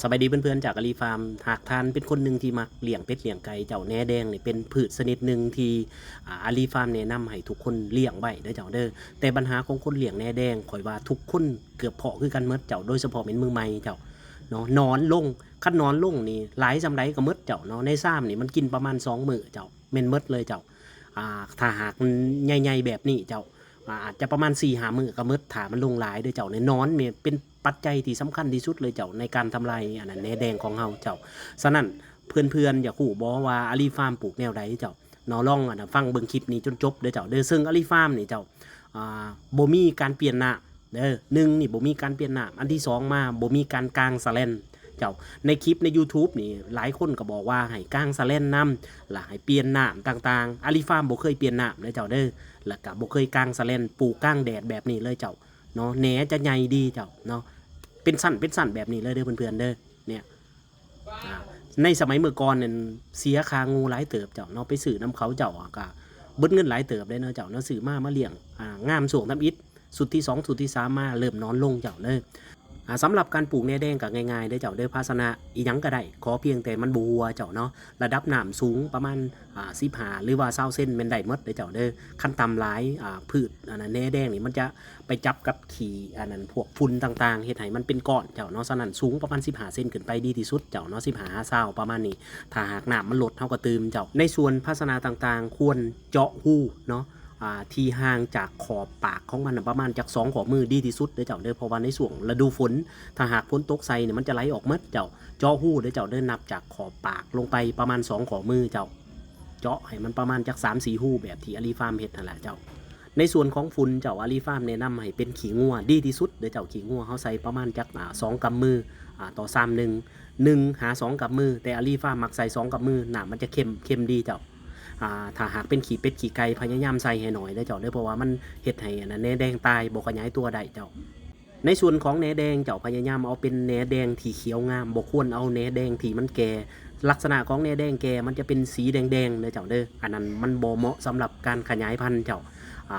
สบายดีเพื่อนๆจากอาลีฟาร์มหากท่านเป็นคนหนึ่งที่มักเลี้ยงเป็ดเลี้ยงไก่เจ้าแหนแดงนี่เป็นพืชชนิดหนึ่งที่อาลีฟาร์มแนะนำให้ทุกคนเลี้ยงไว้เด้อเจ้าเด้อแต่ปัญหาของคนเลี้ยงแหนแดงข่อยว่าทุกคนเกือบเพาะคือกันหมดเจ้าโดยเฉพาะเป็นมือใหม่เจ้าเนาะนอนลงคันนอนลงนี่หลายจำไรก็หมดเจ้าเนาะในซ้ำนี่มันกินประมาณ2 มื้อเจ้าเม็นหมดเลยเจ้าถ้าหากมันใหญ่ๆแบบนี้เจ้าอาจจะประมาณ4-5 มื้อก็หมดถ้ามันลงหลายเด้อเจ้าในนอนนี่เป็นปัจจัยที่สำคัญที่สุดเลยเจ้าในการทำลายอันนั้นแหนแดงของเฮาเจ้าฉะนั้นเพื่อนๆอย่าขู่บ่ว่าอาลีฟาร์มปลูกแนวใดเจ้าเนาะลองฟังเบิ่งคลิปนี้จนจบเด้อเจ้าเด้อซึ่งอาลีฟาร์มนี่เจ้าบ่มีการเปลี่ยนน้ำเด้อหนึ่งนี่บ่มีการเปลี่ยนน้ำอันที่สองมาบ่มีการกางสแลนเจ้าในคลิปใน YouTube นี่หลายคนก็บอกว่าให้กางสแลนนำล่ะให้เปลี่ยนน้ำต่างๆอาลีฟาร์มบ่เคยเปลี่ยนน้ำเด้อเจ้าเด้อแล้วก็บ่เคยกางสแลนปลูกกางแดดแบบนี้เลยเจ้าเนาะแหนจะใหญ่ดีเจ้าเนาะเป็นสั้นแบบนี้เลยเด้อเพื่อนๆเด้อเนี่ยในสมัยเมื่อก่อนเนี่ยเสียคางูหลายเติบเจ้าเนาะไปซื้อน้ำเขาเจ้าก็เบิดเงินหลายเติบได้เนาะเจ้าเนาะซื้อมาเลี้ยงงามสูงทำอิฐสุดที่2สุดที่3มาเริ่มนอนลงเจ้าเลยสำหรับการปลูกแหนแดงก็ง่ายๆได้เจ้าเด้อภาชนะอีหยังก็ได้ขอเพียงแต่มันบัวเจ้าเนาะระดับน้ำสูงประมาณ15หรือว่า20 เซนเป็นได้หมดเด้อเจ้าเด้อขั้นต่ำหลายพืชอันนั้นแหนแดงนี่มันจะไปจับกับขี้อันนั้นพวกฝุ่นต่างๆเฮ็ดให้มันเป็นก้อนเจ้าเนาะฉะนั้นสูงประมาณ15 เซนขึ้นไปดีที่สุดเจ้าเนาะ15-20ประมาณนี้ถ้าหากน้ำมันลดเท่าก็ตืมเจ้าในส่วนภาชนะต่างๆควรเจาะหูเนาะที่ห่างจากขอบปากของมันประมาณจาก2 ข้อมือดีที่สุดเด้อเจ้าเด้อเพราะว่าในช่วงฤดูฝนถ้าหากฝนตกใส่เนี่ยมันจะไหลออกหมดเจ้าเจาะหูเด้อเจ้าเด้อนับจากขอบปากลงไปประมาณ2 ข้อมือเจ้าเจาะให้มันประมาณจาก3-4 หูแบบที่อาลีฟาร์มเฮ็ดนั่นแหละเจ้าในส่วนของฝุ่นเจ้าอาลีฟาร์มแนะนำให้เป็นขี้งัวดีที่สุดเด้อเจ้าขี้งัวเฮาใส่ประมาณจาก2 กำมือต่อ1หา2 กำมือแต่อาลีฟาร์มมักใส่2 กำมือน้ำมันจะเข้มดีเจ้าถ้าหากเป็นขี้เป็ดขี้ไก่พยายามใส่ให้หน่อยได้เจ้าเด้อเพราะว่ามันเฮ็ดให้อันนั้นแหนแดงตายบ่ขยายตัวได้เจ้าในส่วนของแหนแดงเจ้าพยายามเอาเป็นแหนแดงที่เขียวงามบ่ควรเอาแหนแดงที่มันแก่ลักษณะของแหนแดงแก่มันจะเป็นสีแดงๆเด้อเจ้าเด้ออันนั้นมันบ่เหมาะสำหรับการขยายพันธุ์เจ้า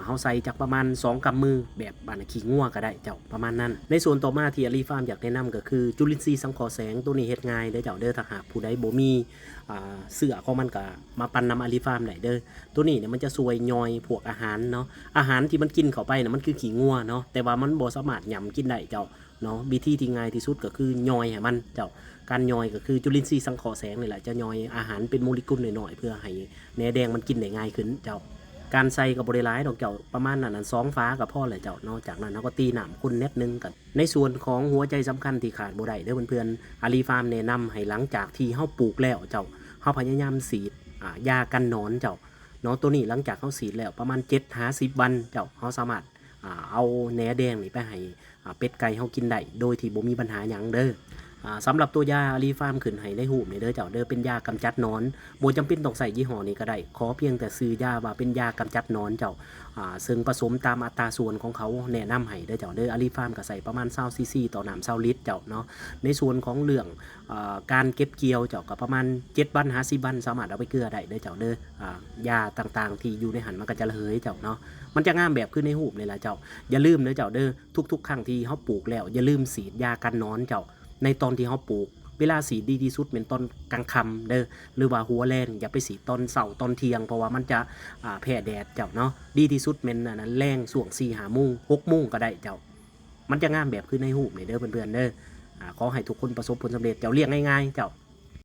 เฮาใส่จากประมาณ2 กำมือแบบขี้งัวก็ได้เจ้าประมาณนั้นในส่วนต่อมาที่อาลีฟาร์มอยากแนะนำก็คือจุลินทรีย์สังเคราะห์แสงตัวนี้เฮ็ดง่ายเด้อเจ้าเด้อถ้าหากผู้ใดบ่มีเสื้อของมันก็มาปั่นน้ำอาลีฟาร์มได้เด้อตัวนี้เนี่ยมันจะช่วยย่อยพวกอาหารเนาะอาหารที่มันกินเข้าไปเนี่ยมันคือขี้งัวเนาะแต่ว่ามันบ่สามารถหยำกินได้เจ้าเนาะวิธีที่ง่ายที่สุดก็คือย่อยให้มันเจ้าการย่อยก็คือจุลินทรีย์สังเคราะห์แสงนี่แหละจะย่อยอาหารเป็นโมเลกุลหน่อยๆเพื่อให้แหนแดงมันกินได้ง่ายขึ้นเจ้าการใส่กับบริไลดอกเจ้าประมาณนั้น2 ฟ้ากับพ่อเลยเจ้านอกจากนั้นเราก็ตีหนามคุณเน็ตนึงกันในส่วนของหัวใจสำคัญที่ขาดบ่ได้เด้อเพื่อนๆอาลีฟาร์มแนะนำให้หลังจากที่เฮาปลูกแล้วเจ้าเฮาพยายามฉีดยากันหนอนเจ้าเนาะตัวนี้หลังจากเฮาฉีดแล้วประมาณ7-10 วันเจ้าเฮาสามารถเอาแหนแดงนี่ไปให้เป็ดไก่เฮากินได้โดยที่บ่มีปัญหาหยังเด้อสำหรับตัวยาอาลีฟาร์มขึ้นให้ในหูนี่เด้อเจ้าเด้อเป็นยากำจัดหนอนบ่จำเป็นต้องใส่ยี่ห้อนี้ก็ได้ขอเพียงแต่ซื้อยาว่าเป็นยากำจัดหนอนเจ้าซึ่งผสมตามอัตราส่วนของเขาแนะนำให้เด้อเจ้าเด้ออาลีฟาร์มก็ใส่ประมาณ20 ซีซีต่อน้ำ20 ลิตรเจ้าเนาะในส่วนของเรื่องการเก็บเกี่ยวเจ้าก็ประมาณ7 วัน50 วันสามารถเอาไปเกลือได้เด้อเจ้าเด้อยาต่างๆที่อยู่ในหันมันก็จะระเหยเจ้าเนาะมันจะงามแบบขึ้นในหูนี่แหละเจ้าอย่าลืมเด้อเจ้าเด้อทุกๆครั้งที่เฮาปลูกแล้วอย่าลืมฉีดยากันหนอนเจ้าในตอนที่เขาปลูกเวลาสีดีที่สุดเป็นตอนกลางค่ำเด้อหรือว่าหัวแรงอย่าไปสีตอนเสาร์ตอนเที่ยงเพราะว่ามันจะแพ้แดดเจ้าเนาะดีที่สุดเป็นอันนั้นแรงส่วง4-5 โมง6 โมงก็ได้เจ้ามันจะงามแบบขึ้นในหูนี่เด้อเพื่อนๆเด้อขอให้ทุกคนประสบผลสำเร็จเจ้าเลี้ยงง่ายๆเจ้า